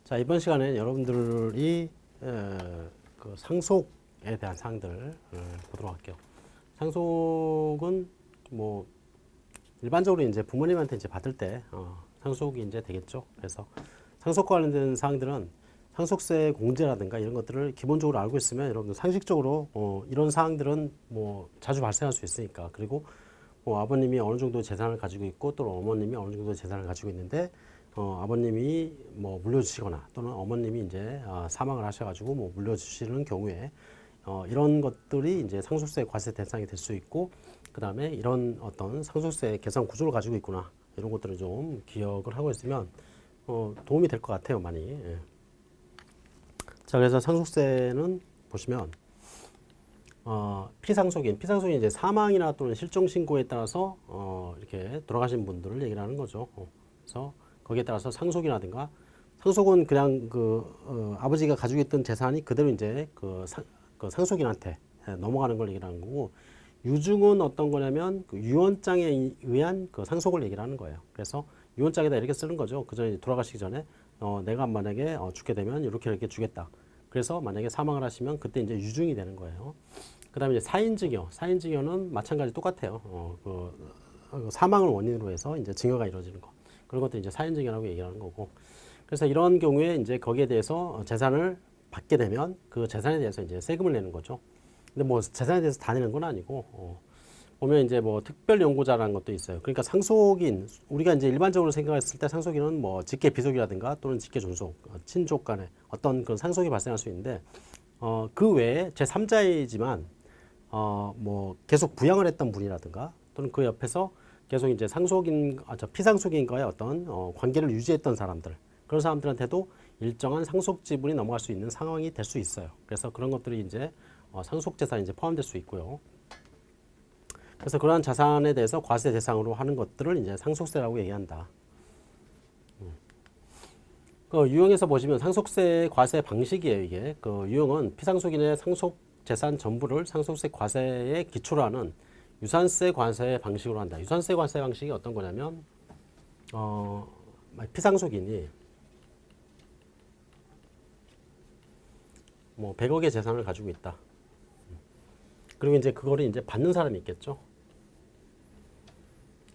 자, 이번 시간에 여러분들이 그 상속에 대한 사항들 보도록 할게요. 상속은 뭐 일반적으로 이제 부모님한테 이제 받을 때 상속이 이제 되겠죠. 그래서 상속과 관련된 사항들은 상속세 공제라든가 이런 것들을 기본적으로 알고 있으면 여러분들 상식적으로 이런 사항들은 뭐 자주 발생할 수 있으니까. 그리고 뭐 아버님이 어느 정도 재산을 가지고 있고 또 어머님이 어느 정도 재산을 가지고 있는데 아버님이 뭐 물려주시거나 또는 어머님이 이제 사망을 하셔가지고 뭐 물려주시는 경우에 이런 것들이 이제 상속세 과세 대상이 될 수 있고, 그 다음에 이런 어떤 상속세 계산 구조를 가지고 있구나 이런 것들을 좀 기억을 하고 있으면 도움이 될 것 같아요, 많이. 예. 자, 그래서 상속세는 보시면 피상속인 이제 사망이나 또는 실종 신고에 따라서 이렇게 돌아가신 분들을 얘기를 하는 거죠. 그래서 거기에 따라서 상속이라든가, 상속은 그냥 아버지가 가지고 있던 재산이 그대로 이제 그 상속인한테 넘어가는 걸 얘기를 하는 거고, 유증은 어떤 거냐면 그 유언장에 의한 그 상속을 얘기를 하는 거예요. 그래서 유언장에다 이렇게 쓰는 거죠. 그 전에 돌아가시기 전에 내가 만약에 죽게 되면 이렇게 주겠다. 그래서 만약에 사망을 하시면 그때 이제 유증이 되는 거예요. 그다음에 이제 사인증여는 마찬가지 똑같아요. 사망을 원인으로 해서 이제 증여가 이루어지는 거. 그런 것도 이제 사인증여라고 얘기하는 거고. 그래서 이런 경우에 이제 거기에 대해서 재산을 받게 되면 그 재산에 대해서 이제 세금을 내는 거죠. 근데 뭐 재산에 대해서 다 내는 건 아니고, 보면 이제 뭐 특별 연구자라는 것도 있어요. 그러니까 상속인, 우리가 이제 일반적으로 생각했을 때 상속인은 뭐 직계 비속이라든가 또는 직계 존속, 친족 간에 어떤 그런 상속이 발생할 수 있는데, 그 외에 제3자이지만 뭐 계속 부양을 했던 분이라든가 또는 그 옆에서 계속 이제 피상속인과의 어떤 관계를 유지했던 사람들, 그런 사람들한테도 일정한 상속 지분이 넘어갈 수 있는 상황이 될 수 있어요. 그래서 그런 것들이 이제 상속 재산에 이제 포함될 수 있고요. 그래서 그러한 자산에 대해서 과세 대상으로 하는 것들을 이제 상속세라고 얘기한다. 그 유형에서 보시면 상속세 과세 방식이에요, 이게. 그 유형은 피상속인의 상속 재산 전부를 상속세 과세에 기초로 하는 유산세 과세 방식으로 한다. 유산세 과세 방식이 어떤 거냐면, 피상속인이 뭐 100억의 재산을 가지고 있다. 그리고 이제 그거를 이제 받는 사람이 있겠죠.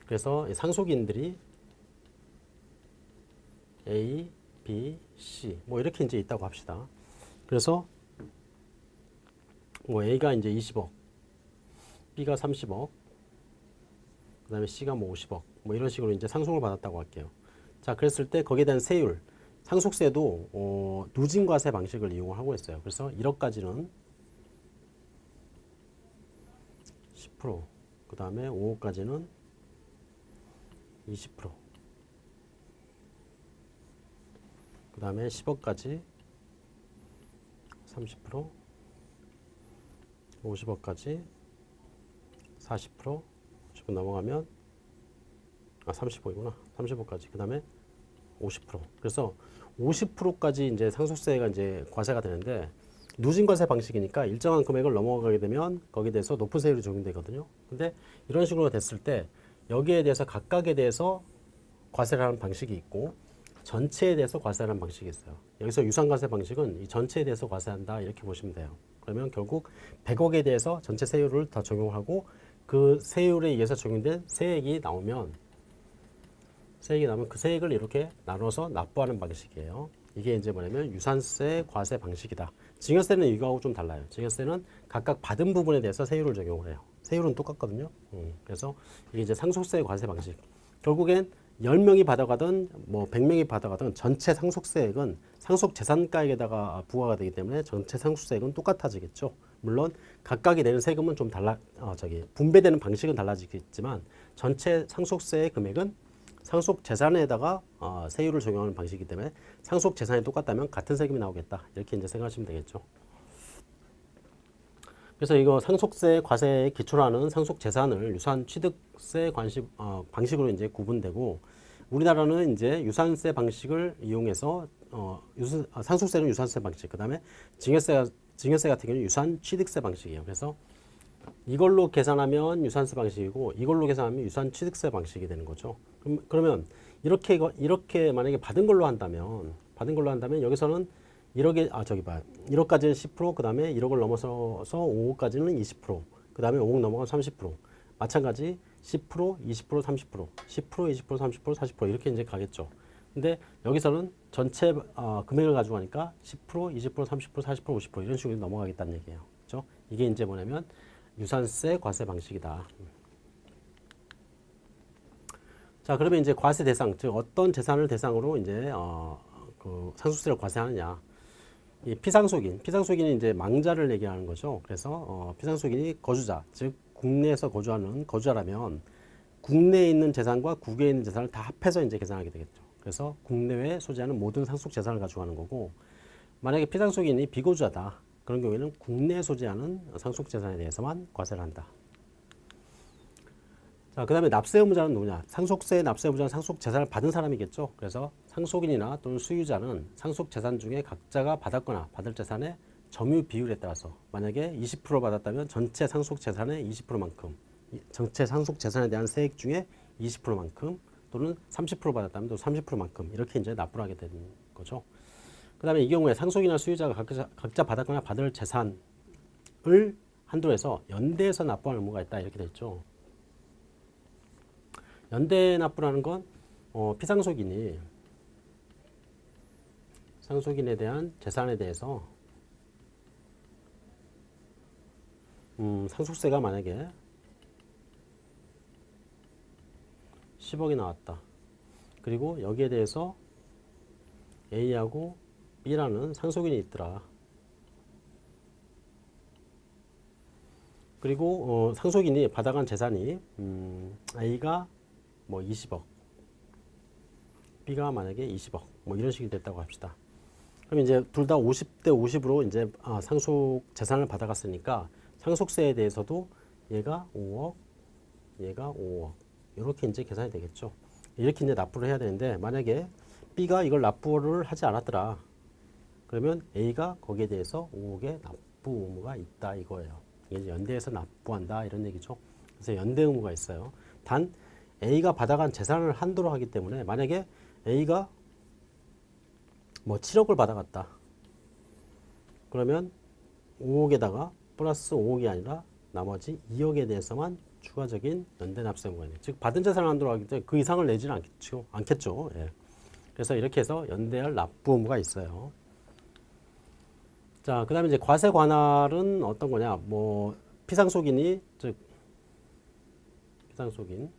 그래서 상속인들이 A, B, C 뭐 이렇게 이제 있다고 합시다. 그래서 뭐 A가 이제 20억, B가 30억, 그다음에 C가 뭐 50억, 뭐 이런 식으로 이제 상속을 받았다고 할게요. 자, 그랬을 때 거기에 대한 세율, 상속세도 누진과세 방식을 이용을 하고 있어요. 그래서 1억까지는 10%, 그다음에 5억까지는 20%, 그 다음에 10억까지 30%, 50억까지 40%, 50억 넘어가면 30억이구나. 30억까지. 그 다음에 50%. 그래서 50%까지 이제 상속세가 이제 과세가 되는데, 누진과세 방식이니까 일정한 금액을 넘어가게 되면 거기에 대해서 높은 세율이 적용되거든요. 근데 이런 식으로 됐을 때 여기에 대해서 각각에 대해서 과세를 하는 방식이 있고, 전체에 대해서 과세하는 방식이 있어요. 여기서 유산과세 방식은 이 전체에 대해서 과세한다 이렇게 보시면 돼요. 그러면 결국 100억에 대해서 전체 세율을 다 적용하고, 그 세율에 의해서 적용된 세액이 나오면 그 세액을 이렇게 나눠서 납부하는 방식이에요. 이게 이제 뭐냐면 유산세 과세 방식이다. 증여세는 이거하고 좀 달라요. 증여세는 각각 받은 부분에 대해서 세율을 적용을 해요. 세율은 똑같거든요. 그래서 이게 이제 상속세 과세 방식. 결국엔 10명이 받아가든 뭐 100명이 받아가든 전체 상속세액은 상속 재산가액에다가 부과가 되기 때문에 전체 상속세액은 똑같아지겠죠. 물론 각각이 내는 세금은 좀 분배되는 방식은 달라지겠지만 전체 상속세의 금액은 상속 재산에다가 세율을 적용하는 방식이기 때문에 상속 재산이 똑같다면 같은 세금이 나오겠다. 이렇게 이제 생각하시면 되겠죠. 그래서 이거 상속세 과세에 기초로 하는 상속 재산을 유산 취득세 방식으로 이제 구분되고, 우리나라는 이제 유산세 방식을 이용해서 상속세는 유산세 방식, 그다음에 증여세 같은 경우는 유산 취득세 방식이에요. 그래서 이걸로 계산하면 유산세 방식이고 이걸로 계산하면 유산 취득세 방식이 되는 거죠. 그러면 이렇게 만약에 받은 걸로 한다면 받은 걸로 한다면 여기서는 1억에 1억까지는 10%, 그다음에 1억을 넘어서서 5억까지는 20%, 그다음에 5억 넘어가면 30%. 마찬가지 10%, 20%, 30%, 10%, 20%, 30%, 40% 이렇게 이제 가겠죠. 근데 여기서는 전체 금액을 가지고 가니까 10%, 20%, 30%, 40%, 50% 이런 식으로 넘어가겠다는 얘기예요. 그렇죠? 이게 이제 뭐냐면 유산세 과세 방식이다. 자, 그러면 이제 과세 대상, 즉 어떤 재산을 대상으로 이제 그 상속세를 과세하느냐. 이 피상속인은 이제 망자를 얘기하는 거죠. 그래서 피상속인이 거주자, 즉 국내에서 거주하는 거주자라면 국내에 있는 재산과 국외에 있는 재산을 다 합해서 이제 계산하게 되겠죠. 그래서 국내외에 소지하는 모든 상속 재산을 가지고 가는 거고, 만약에 피상속인이 비거주자다. 그런 경우에는 국내에 소지하는 상속 재산에 대해서만 과세를 한다. 자, 그 다음에 납세 의무자는 누구냐? 상속세 납세 의무자는 상속 재산을 받은 사람이겠죠. 그래서 상속인이나 또는 수유자는 상속 재산 중에 각자가 받았거나 받을 재산의 점유 비율에 따라서 만약에 20% 받았다면 전체 상속 재산의 20%만큼, 전체 상속 재산에 대한 세액 중에 20%만큼 또는 30% 받았다면 또 30%만큼 이렇게 이제 납부를 하게 되는 거죠. 그 다음에 이 경우에 상속이나 수유자가 각자 받았거나 받을 재산을 한도로 해서 연대해서 납부할 의무가 있다 이렇게 돼 있죠. 연대 납부라는 건 피상속인이 상속인에 대한 재산에 대해서 상속세가 만약에 10억이 나왔다. 그리고 여기에 대해서 A하고 B라는 상속인이 있더라. 그리고 상속인이 받아간 재산이 A가 뭐 20억, B가 만약에 20억, 뭐 이런 식이 됐다고 합시다. 그럼 이제 둘 다 50대 50으로 이제 상속 재산을 받아갔으니까 상속세에 대해서도 얘가 5억, 얘가 5억 이렇게 이제 계산이 되겠죠. 이렇게 이제 납부를 해야 되는데 만약에 B가 이걸 납부를 하지 않았더라. 그러면 A가 거기에 대해서 5억의 납부 의무가 있다 이거예요. 이게 연대해서 납부한다 이런 얘기죠. 그래서 연대 의무가 있어요. 단 A가 받아간 재산을 한도로 하기 때문에 만약에 A가 뭐 7억을 받아갔다. 그러면 5억에다가 플러스 5억이 아니라 나머지 2억에 대해서만 추가적인 연대 납세 의무가 있는. 즉 받은 재산을 한도로 하기 때문에 그 이상을 내지는 않겠죠. 예. 그래서 이렇게 해서 연대할 납부 의무가 있어요. 자, 그다음에 이제 과세 관할은 어떤 거냐? 뭐 피상속인이 즉 피상속인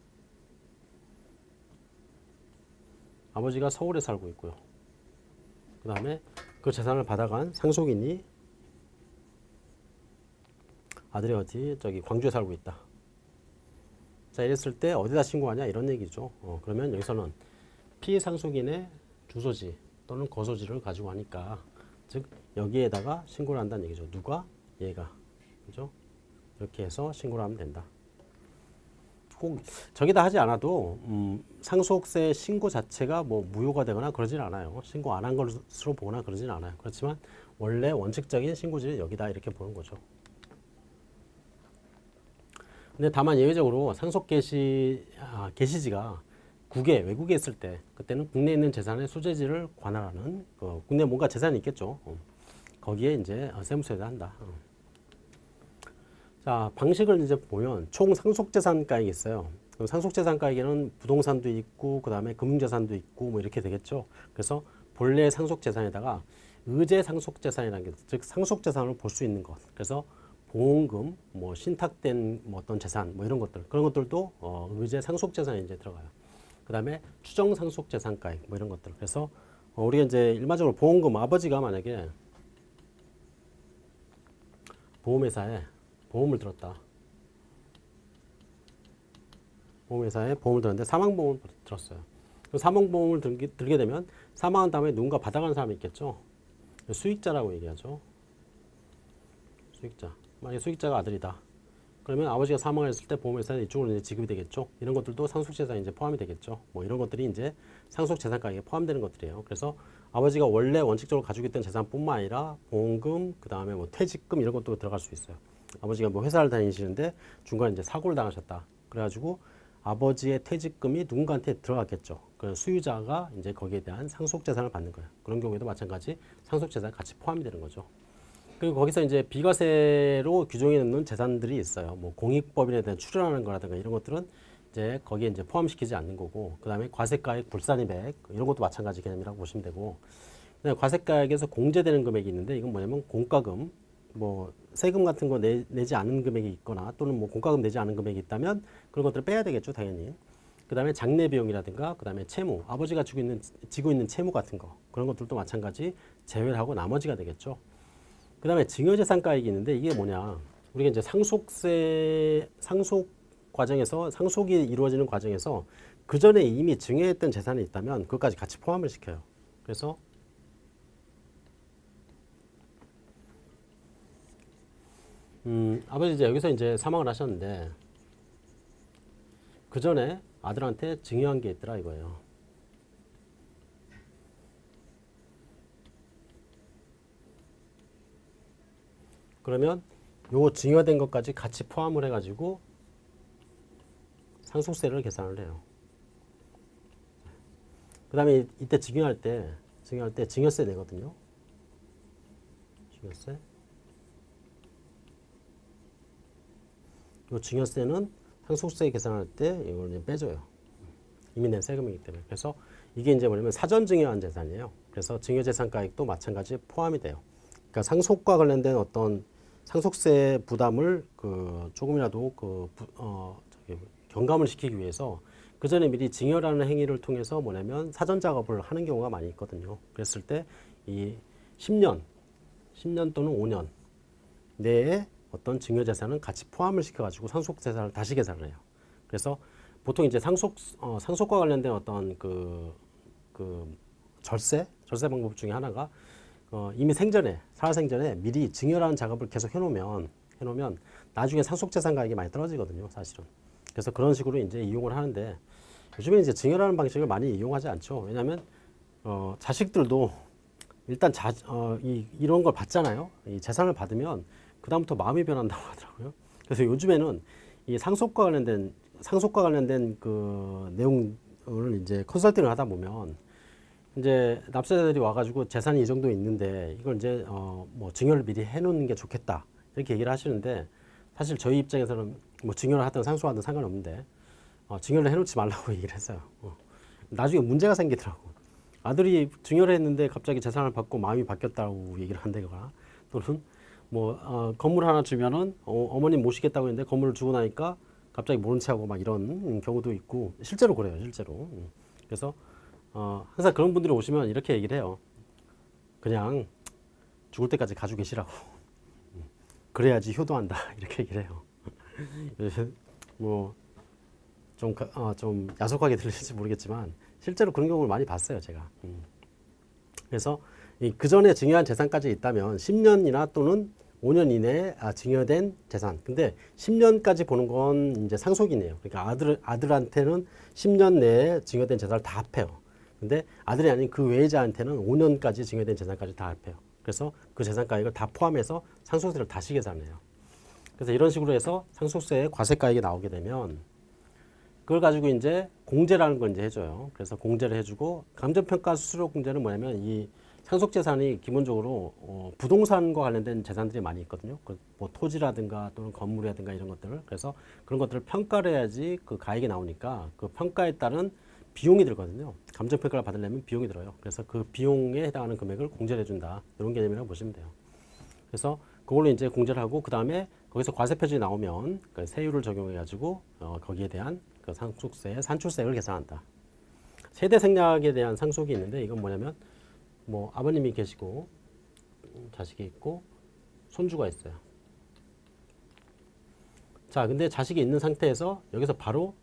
아버지가 서울에 살고 있고요. 그 다음에 그 재산을 받아간 상속인이 아들이 광주에 살고 있다. 자, 이랬을 때 어디다 신고하냐 이런 얘기죠. 그러면 여기서는 피상속인의 주소지 또는 거소지를 가지고 하니까 즉 여기에다가 신고를 한다는 얘기죠. 누가? 얘가. 그죠? 이렇게 해서 신고를 하면 된다. 꼭 저기다 하지 않아도 상속세 신고 자체가 뭐 무효가 되거나 그러진 않아요. 신고 안 한 것으로 보거나 그러진 않아요. 그렇지만 원래 원칙적인 신고지는 여기다 이렇게 보는 거죠. 근데 다만 예외적으로 상속 게시지가 외국에 있을 때 그때는 국내에 있는 재산의 소재지를 관할하는 국내에 뭔가 재산이 있겠죠. 거기에 이제 세무서에다 한다. 자, 방식을 이제 보면 총 상속재산가액이 있어요. 그럼 상속재산가액에는 부동산도 있고 그 다음에 금융재산도 있고 뭐 이렇게 되겠죠. 그래서 본래 상속재산에다가 의제 상속재산이라는 게 즉 상속재산을 볼 수 있는 것. 그래서 보험금, 뭐 신탁된 뭐 어떤 재산 뭐 이런 것들 그런 것들도 의제 상속재산에 이제 들어가요. 그 다음에 추정 상속재산가액 뭐 이런 것들. 그래서 우리가 이제 일반적으로 보험금 아버지가 만약에 보험회사에 보험을 들었다. 보험회사에 보험을 들었는데 사망보험을 들었어요. 사망보험을 들게 되면 사망한 다음에 누군가 받아가는 사람이 있겠죠. 수익자라고 얘기하죠. 수익자. 만약에 수익자가 아들이다. 그러면 아버지가 사망을 했을 때 보험회사에 이쪽으로 이제 지급이 되겠죠. 이런 것들도 상속재산에 이제 포함이 되겠죠. 뭐 이런 것들이 이제 상속재산가액에 포함되는 것들이에요. 그래서 아버지가 원래 원칙적으로 가지고 있던 재산뿐만 아니라 보험금, 그 다음에 뭐 퇴직금 이런 것도 들어갈 수 있어요. 아버지가 뭐 회사를 다니시는데 중간에 이제 사고를 당하셨다. 그래가지고 아버지의 퇴직금이 누군가한테 들어갔겠죠. 그 수유자가 이제 거기에 대한 상속재산을 받는 거예요. 그런 경우에도 마찬가지 상속재산 같이 포함이 되는 거죠. 그리고 거기서 이제 비과세로 규정해 놓는 재산들이 있어요. 뭐 공익법인에 대한 출연하는 거라든가 이런 것들은 이제 거기에 이제 포함시키지 않는 거고, 그 다음에 과세가액, 불산입액 이런 것도 마찬가지 개념이라고 보시면 되고, 그다음에 과세가액에서 공제되는 금액이 있는데 이건 뭐냐면 공과금, 뭐 세금 같은 거 내지 않은 금액이 있거나 또는 뭐 공과금 내지 않은 금액이 있다면 그런 것들을 빼야 되겠죠, 당연히. 그다음에 장례 비용이라든가 그다음에 채무, 아버지가 지고 있는 채무 같은 거 그런 것들도 마찬가지 제외를 하고 나머지가 되겠죠. 그다음에 증여재산가액이 있는데 이게 뭐냐? 우리가 이제 상속 과정에서 상속이 이루어지는 과정에서 그 전에 이미 증여했던 재산이 있다면 그것까지 같이 포함을 시켜요. 그래서 아버지 이제 여기서 이제 사망을 하셨는데 그 전에 아들한테 증여한 게 있더라 이거예요. 그러면 요 증여된 것까지 같이 포함을 해가지고 상속세를 계산을 해요. 그 다음에 이때 증여할 때 증여세 내거든요. 증여세. 요 증여세는 상속세 계산할 때 이걸 이제 빼줘요. 이미 낸 세금이기 때문에. 그래서 이게 이제 뭐냐면 사전 증여한 재산이에요. 그래서 증여재산가액도 마찬가지 포함이 돼요. 그러니까 상속과 관련된 어떤 상속세 부담을 그 조금이라도 경감을 시키기 위해서 그 전에 미리 증여라는 행위를 통해서 뭐냐면 사전 작업을 하는 경우가 많이 있거든요. 그랬을 때 이 10년 또는 5년 내에 어떤 증여재산은 같이 포함을 시켜가지고 상속재산을 다시 계산을 해요. 그래서 보통 이제 상속과 관련된 어떤 절세 방법 중에 하나가 이미 살아생전에 미리 증여라는 작업을 계속 해놓으면 나중에 상속재산 가액이 많이 떨어지거든요, 사실은. 그래서 그런 식으로 이제 이용을 하는데 요즘에 이제 증여라는 방식을 많이 이용하지 않죠. 왜냐하면 자식들도 일단 이런 걸 받잖아요. 이 재산을 받으면 그 다음부터 마음이 변한다고 하더라고요. 그래서 요즘에는 이 상속과 관련된 그 내용을 이제 컨설팅을 하다 보면 이제 납세자들이 와가지고 재산이 이 정도 있는데 이걸 이제 뭐 증여를 미리 해놓는 게 좋겠다 이렇게 얘기를 하시는데 사실 저희 입장에서는 뭐 증여를 하든 상속하든 상관없는데 증여를 해놓지 말라고 얘기를 했어요. 나중에 문제가 생기더라고. 아들이 증여를 했는데 갑자기 재산을 받고 마음이 바뀌었다고 얘기를 한다거나 또는 뭐 건물 하나 주면은 어머님 모시겠다고 했는데 건물을 주고 나니까 갑자기 모른 체하고 막 이런 경우도 있고 실제로 그래요, 실제로. 그래서 항상 그런 분들이 오시면 이렇게 얘기를 해요. 그냥 죽을 때까지 가지고 계시라고. 그래야지 효도한다 이렇게 얘기를 해요. 뭐 좀 야속하게 들릴지 모르겠지만 실제로 그런 경우를 많이 봤어요, 제가. 그래서 그 전에 증여한 재산까지 있다면 10년이나 또는 5년 이내에 증여된 재산. 근데 10년까지 보는 건 이제 상속이네요. 그러니까 아들한테는 10년 내에 증여된 재산을 다 합해요. 근데 아들이 아닌 그 외자한테는 5년까지 증여된 재산까지 다 합해요. 그래서 그 재산가액을 다 포함해서 상속세를 다시 계산해요. 그래서 이런 식으로 해서 상속세의 과세가액이 나오게 되면 그걸 가지고 이제 공제라는 걸 이제 해줘요. 그래서 공제를 해주고 감정평가 수수료 공제는 뭐냐면 이 상속재산이 기본적으로 부동산과 관련된 재산들이 많이 있거든요. 뭐 토지라든가 또는 건물이라든가 이런 것들을. 그래서 그런 것들을 평가를 해야지 그 가액이 나오니까 그 평가에 따른 비용이 들거든요. 감정평가를 받으려면 비용이 들어요. 그래서 그 비용에 해당하는 금액을 공제를 해준다. 이런 개념이라고 보시면 돼요. 그래서 그걸로 이제 공제를 하고 그 다음에 거기서 과세 표준이 나오면 그 세율을 적용해가지고 거기에 대한 그 상속세, 산출세를 계산한다. 세대 생략에 대한 상속이 있는데 이건 뭐냐면 뭐 아버님이 계시고 자식이 있고 손주가 있어요. 자, 근데 자식이 있는 상태에서 여기서 바로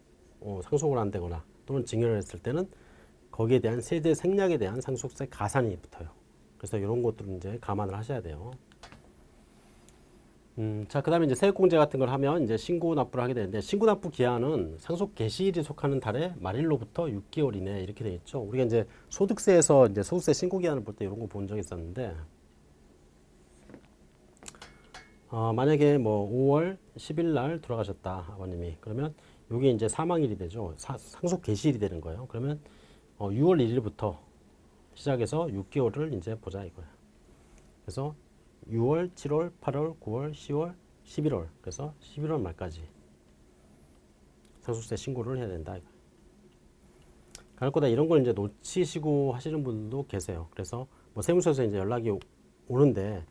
상속을 한다거나 또는 증여를 했을 때는 거기에 대한 세대 생략에 대한 상속세 가산이 붙어요. 그래서 이런 것들은 이제 감안을 하셔야 돼요. 자, 그 다음에 이제 세액공제 같은 걸 하면 이제 신고 납부를 하게 되는데 신고 납부 기한은 상속 개시일이 속하는 달의 말일로부터 6개월 이내 이렇게 되어 있죠. 우리가 이제 소득세에서 이제 소득세 신고 기한을 볼 때 이런 거 본 적이 있었는데 만약에 뭐 5월 10일 날 돌아가셨다 아버님이 그러면 요게 이제 사망일이 되죠. 상속 개시일이 되는 거예요. 그러면 6월 1일부터 시작해서 6개월을 이제 보자 이거예요. 그래서 6월, 7월, 8월, 9월, 10월, 11월. 그래서 11월 말까지 상속세 신고를 해야 된다. 간혹가다 이런 걸 이제 놓치시고 하시는 분들도 계세요. 그래서 뭐 세무서에서 이제 연락이 오는데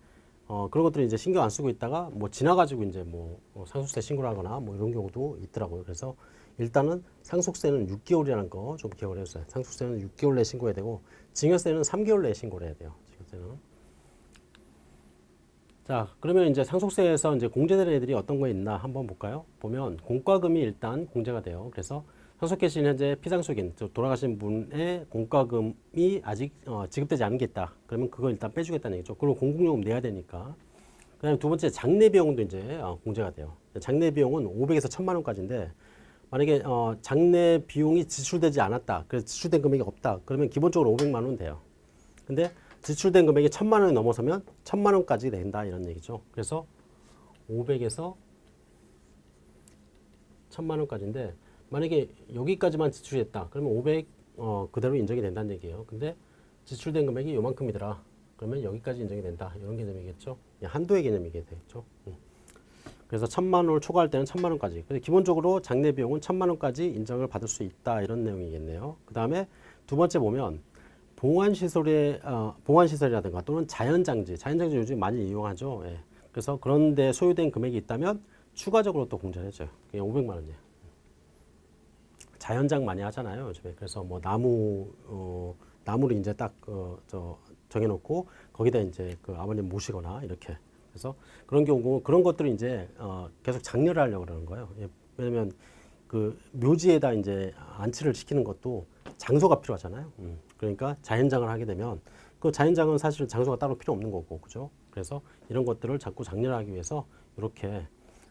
그런 것들을 이제 신경 안 쓰고 있다가 뭐 지나가지고 이제 뭐 상속세 신고를 하거나 뭐 이런 경우도 있더라고요. 그래서 일단은 상속세는 6개월이라는 거 좀 기억을 해주세요. 상속세는 6개월 내에 신고해야 되고 증여세는 3개월 내에 신고를 해야 돼요. 증여세는. 자, 그러면 이제 상속세에서 이제 공제되는 애들이 어떤 거 있나 한번 볼까요? 보면 공과금이 일단 공제가 돼요. 그래서 상속계신 현재 피상속인, 돌아가신 분의 공과금이 아직 지급되지 않은 게 있다. 그러면 그걸 일단 빼주겠다는 얘기죠. 그리고 공공요금 내야 되니까. 그다음에 두 번째 장례 비용도 이제 공제가 돼요. 장례 비용은 500에서 1000만 원까지인데 만약에 장례 비용이 지출되지 않았다. 그래서 지출된 금액이 없다. 그러면 기본적으로 500만 원 돼요. 근데 지출된 금액이 1000만 원이 넘어서면 1000만 원까지 낸다 이런 얘기죠. 그래서 500에서 1000만 원까지인데 만약에 여기까지만 지출했다. 그러면 500 그대로 인정이 된다는 얘기예요. 근데 지출된 금액이 요만큼이더라. 그러면 여기까지 인정이 된다. 이런 개념이겠죠. 한도의 개념이게 되겠죠. 그래서 1000만 원을 초과할 때는 1000만 원까지. 근데 기본적으로 장례 비용은 1000만 원까지 인정을 받을 수 있다. 이런 내용이겠네요. 그다음에 두 번째 보면 봉안시설이라든가 또는 자연장지 요즘 많이 이용하죠. 예. 그래서 그런데 소요된 금액이 있다면 추가적으로 또 공제를 해줘요. 그게 500만 원이에요. 자연장 많이 하잖아요, 요즘에. 그래서 뭐 나무를 이제 딱 정해놓고 거기다 이제 그 아버님 모시거나 이렇게. 그래서 그런 경우 그런 것들을 이제 계속 장려를 하려고 그러는 거예요. 예. 왜냐면 그 묘지에다 이제 안치를 시키는 것도 장소가 필요하잖아요. 그러니까 자연장을 하게 되면 그 자연장은 사실 장소가 따로 필요 없는 거고, 그죠? 그래서 이런 것들을 자꾸 장려하기 위해서 이렇게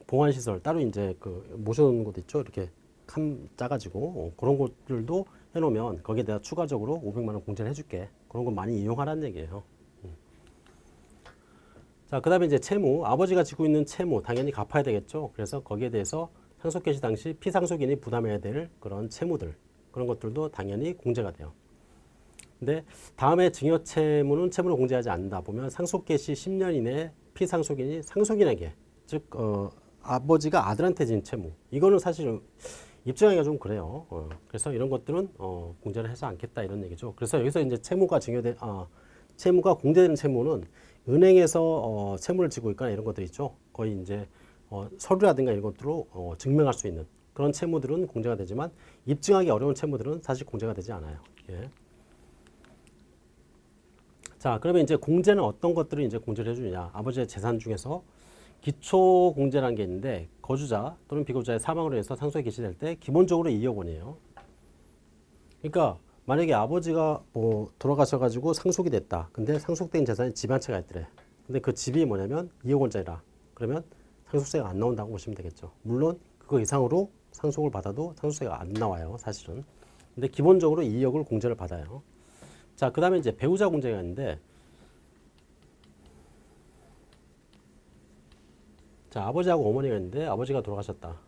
봉안시설 따로 이제 그 모셔놓는 곳 있죠. 이렇게 칸 짜가지고 그런 것들도 해놓으면 거기에 대해 추가적으로 500만 원 공제를 해줄게. 그런 거 많이 이용하라는 얘기예요. 자, 그 다음에 이제 채무. 아버지가 지고 있는 채무 당연히 갚아야 되겠죠. 그래서 거기에 대해서 상속 개시 당시 피상속인이 부담해야 될 그런 채무들, 그런 것들도 당연히 공제가 돼요. 근데 다음에 증여 채무는 채무를 공제하지 않는다 보면 상속 개시 10년 이내에 피상속인이 상속인에게, 즉 아버지가 아들한테 진 채무, 이거는 사실 입증하기가 좀 그래요. 그래서 이런 것들은 공제를 해서 않겠다 이런 얘기죠. 그래서 여기서 이제 채무가 공제되는 채무는 은행에서 채무를 지고 있거나 이런 것들 있죠. 거의 이제 서류라든가 이런 것들로 증명할 수 있는 그런 채무들은 공제가 되지만 입증하기 어려운 채무들은 사실 공제가 되지 않아요. 예. 자, 그러면 이제 공제는 어떤 것들을 이제 공제를 해주느냐? 아버지의 재산 중에서 기초 공제라는 게 있는데 거주자 또는 비거주자의 사망으로 해서 상속이 개시될 때 기본적으로 2억 원이에요. 그러니까 만약에 아버지가 뭐 돌아가셔가지고 상속이 됐다. 근데 상속된 재산이 집 한 채가 있더래. 근데 그 집이 뭐냐면 2억 원짜리라. 그러면 상속세가 안 나온다고 보시면 되겠죠. 물론 그거 이상으로 상속을 받아도 상속세가 안 나와요, 사실은. 근데 기본적으로 2억을 공제를 받아요. 자, 그 다음에 이제 배우자 공제가 있는데, 자, 아버지하고 어머니가 있는데 아버지가 돌아가셨다.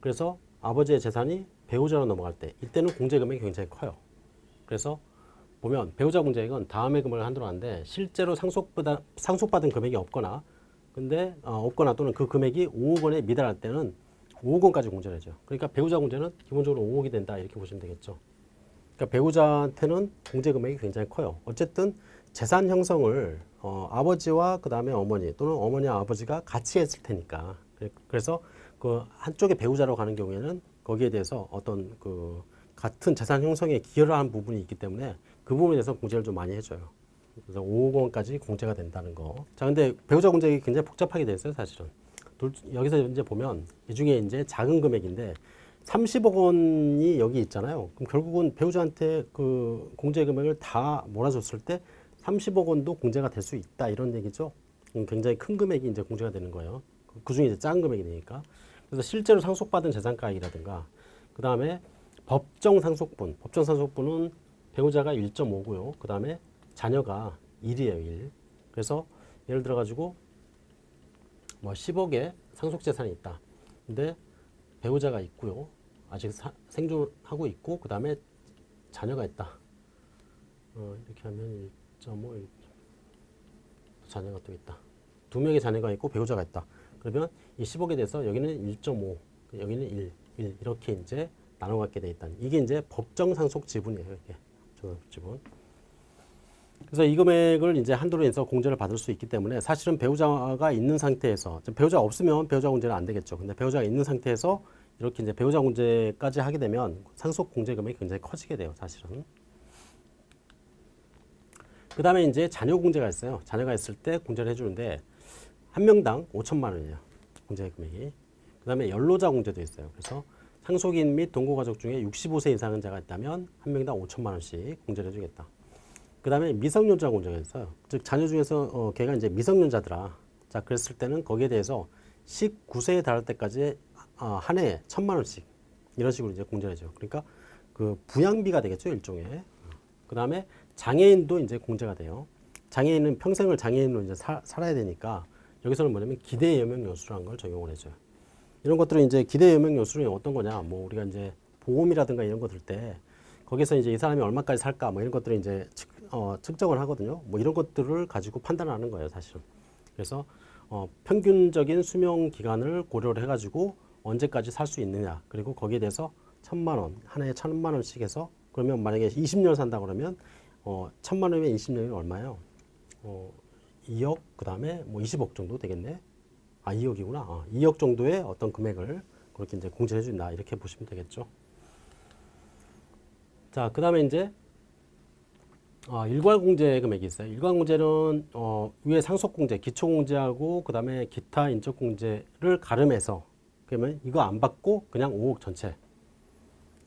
그래서 아버지의 재산이 배우자로 넘어갈 때 이때는 공제 금액이 굉장히 커요. 그래서 보면 배우자 공제액은 다음의 금액을 한도로 하는데 실제로 상속받은 금액이 없거나 없거나 또는 그 금액이 5억 원에 미달할 때는 5억 원까지 공제를 해줘요. 그러니까 배우자 공제는 기본적으로 5억이 된다 이렇게 보시면 되겠죠. 그러니까 배우자한테는 공제 금액이 굉장히 커요. 어쨌든 재산 형성을 아버지와 그 다음에 어머니 또는 어머니와 아버지가 같이 했을 테니까. 그래서 그 한쪽에 배우자로 가는 경우에는 거기에 대해서 어떤 그 같은 재산 형성에 기여를 한 부분이 있기 때문에 그 부분에 대해서 공제를 좀 많이 해줘요. 그래서 5억 원까지 공제가 된다는 거. 자, 근데 배우자 공제액이 굉장히 복잡하게 돼 있어요, 사실은. 여기서 이제 보면 이 중에 이제 작은 금액인데 30억 원이 여기 있잖아요. 그럼 결국은 배우자한테 그 공제 금액을 다 몰아줬을 때 30억 원도 공제가 될 수 있다 이런 얘기죠. 굉장히 큰 금액이 이제 공제가 되는 거예요. 그 중에 이제 작은 금액이 되니까. 그래서 실제로 상속받은 재산가액이라든가 그 다음에 법정 상속분은 배우자가 1.5고요. 그 다음에 자녀가 1이에요, 1. 그래서 예를 들어 가지고 뭐 10억의 상속 재산이 있다. 근데 배우자가 있고요. 아직 생존하고 있고 그 다음에 자녀가 있다. 이렇게 하면 1.5, 자녀가 또 있다. 두 명의 자녀가 있고 배우자가 있다. 그러면 이 10억에 대해서 여기는 1.5, 여기는 1 이렇게 이제 나눠 갖게 돼 있다. 이게 이제 법정 상속 지분이에요. 이게 지분. 그래서 이 금액을 이제 한도로 해서 공제를 받을 수 있기 때문에 사실은 배우자가 있는 상태에서 배우자가 없으면 배우자 공제는 안 되겠죠. 근데 배우자가 있는 상태에서 이렇게 이제 배우자 공제까지 하게 되면 상속 공제 금액이 굉장히 커지게 돼요. 사실은. 그 다음에 이제 자녀 공제가 있어요. 자녀가 있을 때 공제를 해주는데 한 명당 5천만 원이에요. 공제 금액이. 그 다음에 연로자 공제도 있어요. 그래서 상속인 및 동거가족 중에 65세 이상의 자가 있다면 한 명당 5천만 원씩 공제를 해주겠다. 그 다음에 미성년자 공제가 있어요. 즉 자녀 중에서 걔가 이제 미성년자더라. 자 그랬을 때는 거기에 대해서 19세에 달할 때까지 한 해에 1,000만 원씩 이런 식으로 이제 공제를 해줘요. 그러니까 그 부양비가 되겠죠 일종의. 그 다음에 장애인도 이제 공제가 돼요. 장애인은 평생을 장애인으로 이제 살아야 되니까 여기서는 뭐냐면 기대 여명 요수라는 걸 적용을 해줘요. 이런 것들은 이제 기대 여명 요수는 어떤 거냐? 뭐 우리가 이제 보험이라든가 이런 거 들 때 거기서 이제 이 사람이 얼마까지 살까 뭐 이런 것들을 이제 측정을 하거든요. 뭐 이런 것들을 가지고 판단하는 거예요, 사실은. 그래서 평균적인 수명 기간을 고려를 해가지고 언제까지 살 수 있느냐. 그리고 거기에 대해서 1,000만 원, 한 해에 1,000만 원씩 해서 그러면 만약에 20년 산다 그러면 1,000만 원이면 20년이면 얼마예요? 2억 그 다음에 뭐 20억 정도 되겠네. 2억이구나. 2억 정도의 어떤 금액을 그렇게 이제 공제해 준다 이렇게 보시면 되겠죠. 자, 그 다음에 이제 일괄공제 금액이 있어요. 일괄공제는 위에 상속공제, 기초공제하고 그 다음에 기타 인적공제를 가름해서 그러면 이거 안 받고 그냥 5억 전체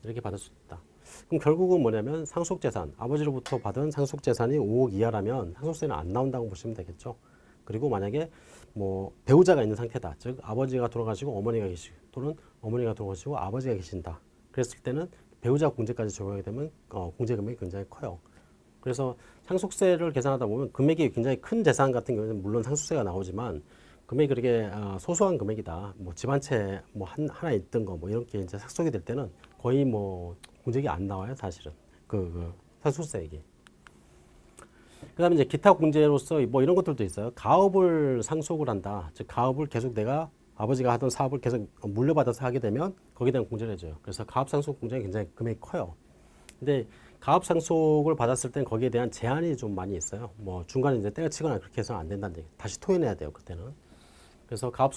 이렇게 받을 수 있다. 그럼 결국은 뭐냐면 상속재산, 아버지로부터 받은 상속재산이 5억 이하라면 상속세는 안 나온다고 보시면 되겠죠. 그리고 만약에 뭐 배우자가 있는 상태다. 즉 아버지가 돌아가시고 어머니가 계시고 또는 어머니가 돌아가시고 아버지가 계신다. 그랬을 때는 배우자 공제까지 적용하게 되면 공제 금액이 굉장히 커요. 그래서 상속세를 계산하다 보면 금액이 굉장히 큰 재산 같은 경우는 물론 상속세가 나오지만 금액이 그렇게 소소한 금액이다. 뭐 집 한 채 뭐 하나 있던 거 뭐 이렇게 이제 상속이 될 때는 거의 뭐 공제가 안 나와요, 사실은. 그 상속세액이. 그다음에 이제 기타 공제로서 뭐 이런 것들도 있어요. 가업을 상속을 한다. 즉 가업을 계속 내가 아버지가 하던 사업을 계속 물려받아서 하게 되면 거기에 대한 공제를 해줘요. 그래서 가업 상속 공제가 굉장히 금액이 커요. 근데 가업 상속을 받았을 땐 거기에 대한 제한이 좀 많이 있어요. 뭐 중간에 이제 때려치거나 그렇게 해서는 안 된다는 얘기. 다시 토해내야 돼요, 그때는. 그래서 가업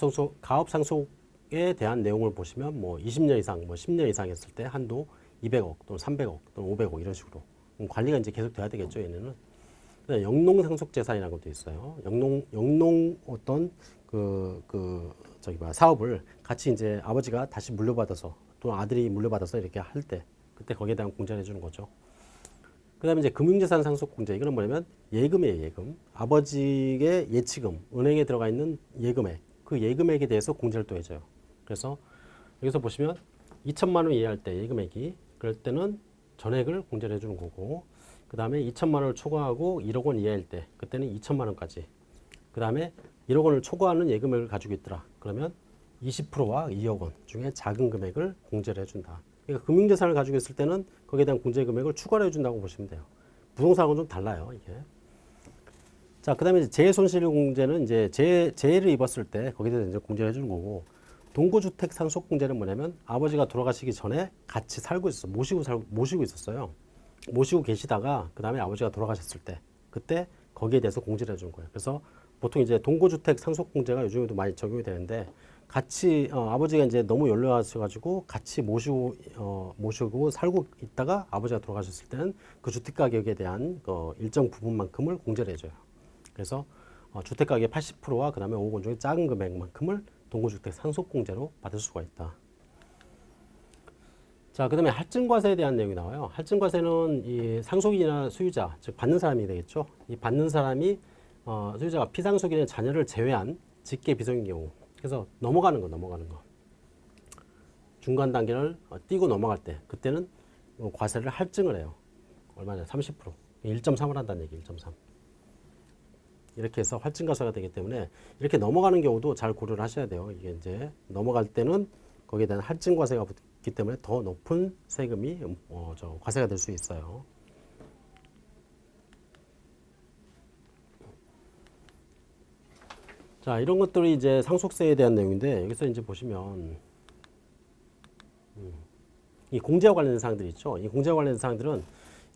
상속에 대한 내용을 보시면 뭐 20년 이상, 뭐 10년 이상 했을 때 한도 200억 또는 300억 또는 500억 이런 식으로 관리가 이제 계속 돼야 되겠죠, 얘네는. 영농 상속 재산이라는 것도 있어요. 영농 어떤 사업을 같이 이제 아버지가 다시 물려받아서 또 아들이 물려받아서 이렇게 할 때 그때 거기에 대한 공제를 해주는 거죠. 그다음에 이제 금융재산 상속 공제 이거는 뭐냐면 예금이에요, 예금. 아버지의 예치금, 은행에 들어가 있는 예금액, 그 예금액에 대해서 공제를 또 해줘요. 그래서 여기서 보시면 2천만 원 이하일 때 예금액이 그럴 때는 전액을 공제를 해주는 거고. 그 다음에 2천만 원을 초과하고 1억 원 이하일 때 그때는 2천만 원까지. 그 다음에 1억 원을 초과하는 예금액을 가지고 있더라. 그러면 20%와 2억 원 중에 작은 금액을 공제를 해준다. 그러니까 금융재산을 가지고 있을 때는 거기에 대한 공제 금액을 추가로 해준다고 보시면 돼요. 부동산하고는 좀 달라요, 이게. 자, 그 다음에 재해손실 공제는 이제 재해를 입었을 때 거기에 대해서 이제 공제를 해주는 거고, 동거주택 상속 공제는 뭐냐면 아버지가 돌아가시기 전에 같이 살고 있었어. 모시고 있었어요. 모시고 계시다가 그 다음에 아버지가 돌아가셨을 때 그때 거기에 대해서 공제를 해주는 거예요. 그래서 보통 이제 동거주택 상속 공제가 요즘에도 많이 적용이 되는데 같이 아버지가 이제 너무 연로하셔가지고 같이 모시고 살고 있다가 아버지가 돌아가셨을 때는 그 주택 가격에 대한 일정 부분만큼을 공제를 해줘요. 그래서 주택 가격의 80%와 그 다음에 5억 원 중에 작은 금액만큼을 동거주택 상속 공제로 받을 수가 있다. 자, 그 다음에 할증과세에 대한 내용이 나와요. 할증과세는 이 상속인이나 수유자, 즉 받는 사람이 되겠죠. 이 받는 사람이 수유자가 피상속인의 자녀를 제외한 직계 비속인 경우, 그래서 넘어가는 거. 중간 단계를 띄고 넘어갈 때, 그때는 과세를 할증을 해요. 얼마냐? 30%. 1.3을 한다는 얘기, 1.3. 이렇게 해서 할증과세가 되기 때문에 이렇게 넘어가는 경우도 잘 고려를 하셔야 돼요. 이게 이제 넘어갈 때는 거기에 대한 할증 과세가 붙기 때문에 더 높은 세금이 과세가 될 수 있어요. 자, 이런 것들이 이제 상속세에 대한 내용인데 여기서 이제 보시면 이 공제와 관련된 사항들이 있죠. 이 공제와 관련된 사항들은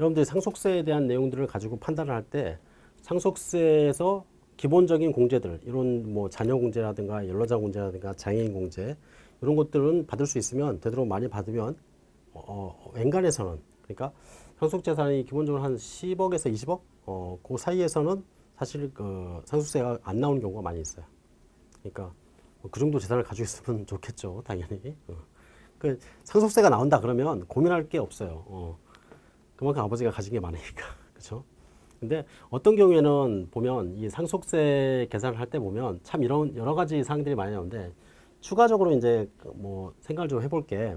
여러분들이 상속세에 대한 내용들을 가지고 판단을 할 때 상속세에서 기본적인 공제들, 이런 뭐 자녀 공제라든가 연로자 공제라든가 장애인 공제 이런 것들은 받을 수 있으면 되도록 많이 받으면 엔간해서는, 그러니까 상속재산이 기본적으로 한 10억에서 20억 그 사이에서는 사실 그 상속세가 안 나오는 경우가 많이 있어요. 그러니까 그 정도 재산을 가지고 있으면 좋겠죠, 당연히. 그 상속세가 나온다 그러면 고민할 게 없어요. 그만큼 아버지가 가진 게 많으니까, 그렇죠? 근데 어떤 경우에는 보면 이 상속세 계산을 할 때 보면 참 이런 여러 가지 사항들이 많이 나오는데, 추가적으로 이제 뭐 생각을 좀 해볼게.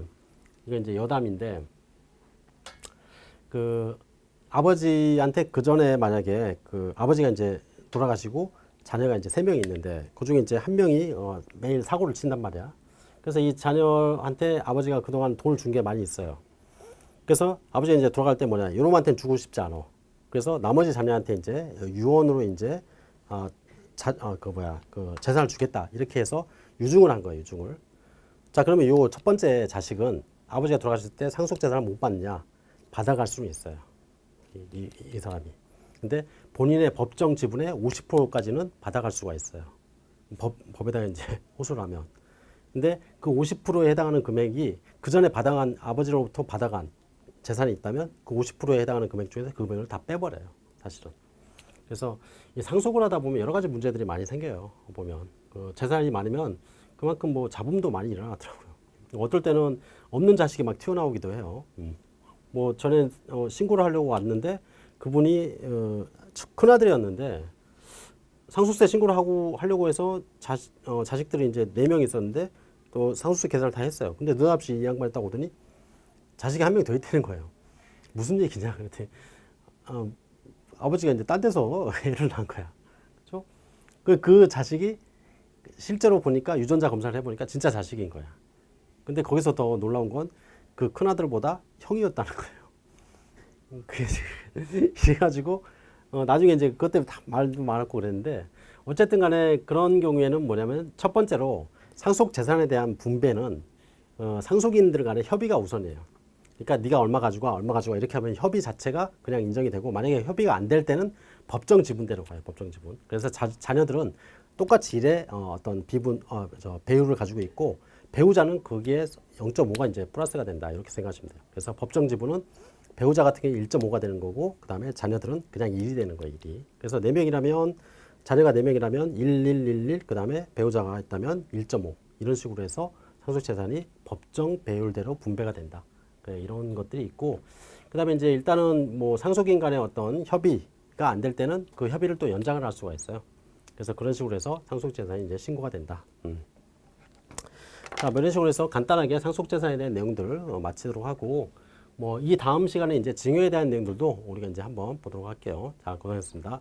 이게 이제 여담인데, 그 아버지한테 그 전에 만약에 그 아버지가 이제 돌아가시고 자녀가 이제 3명이 있는데 그 중에 이제 한 명이 매일 사고를 친단 말이야. 그래서 이 자녀한테 아버지가 그동안 돈을 준 게 많이 있어요. 그래서 아버지가 이제 돌아갈 때 뭐냐, 요놈한테는 주고 싶지 않아. 그래서 나머지 자녀한테 이제 유언으로 이제 그 재산을 주겠다 이렇게 해서 유증을 한 거예요, 유증을. 자, 그러면 요 첫 번째 자식은 아버지가 돌아가실 때 상속 재산을 못 받느냐? 받아갈 수는 있어요, 이 사람이. 근데 본인의 법정 지분의 50%까지는 받아갈 수가 있어요. 법에다가 이제 호소를 하면. 근데 그 50%에 해당하는 금액이 그 전에 받아간, 아버지로부터 받아간 재산이 있다면 그 50%에 해당하는 금액 중에서 그 금액을 다 빼버려요, 사실은. 그래서 이 상속을 하다 보면 여러 가지 문제들이 많이 생겨요. 보면 그 재산이 많으면 그만큼 뭐 잡음도 많이 일어나더라고요. 어떨 때는 없는 자식이 막 튀어나오기도 해요. 뭐 전에 신고를 하려고 왔는데 그분이 큰아들이었는데 상속세 신고를 하려고 해서 자식들이 이제 4명 있었는데 또 상속세 계산을 다 했어요. 근데 느닷없이 이 양반이 딱 오더니 자식이 한 명 더 있다는 거예요. 무슨 얘기냐 그랬더니 아버지가 이제 딴 데서 애를 낳은 거야. 그렇죠? 그 자식이 실제로 보니까 유전자 검사를 해보니까 진짜 자식인 거야. 근데 거기서 더 놀라운 건 그 큰아들보다 형이었다는 거예요. 그래가지고 나중에 이제 그것 때문에 다 말도 많았고 그랬는데, 어쨌든 간에 그런 경우에는 뭐냐면 첫 번째로 상속 재산에 대한 분배는 상속인들 간의 협의가 우선이에요. 그러니까 네가 얼마 가지고 와, 얼마 가지고 와 이렇게 하면 협의 자체가 그냥 인정이 되고, 만약에 협의가 안 될 때는 법정 지분대로 가요, 법정 지분. 그래서 자녀들은 똑같이 일에 어떤 배율을 가지고 있고, 배우자는 거기에 0.5가 이제 플러스가 된다 이렇게 생각하시면 돼요. 그래서 법정 지분은 배우자 같은 경우에 1.5가 되는 거고, 그 다음에 자녀들은 그냥 1이 되는 거예요, 1이. 그래서 4명이라면, 자녀가 4명이라면 1, 1, 1, 1, 그 다음에 배우자가 있다면 1.5 이런 식으로 해서 상속재산이 법정 배율대로 분배가 된다. 이런 것들이 있고, 그 다음에 이제 일단은 뭐 상속인 간의 어떤 협의가 안 될 때는 그 협의를 또 연장을 할 수가 있어요. 그래서 그런 식으로 해서 상속재산이 이제 신고가 된다. 자, 이런 식으로 해서 간단하게 상속재산에 대한 내용들을 마치도록 하고, 뭐 이 다음 시간에 이제 증여에 대한 내용들도 우리가 이제 한번 보도록 할게요. 자, 고생하셨습니다.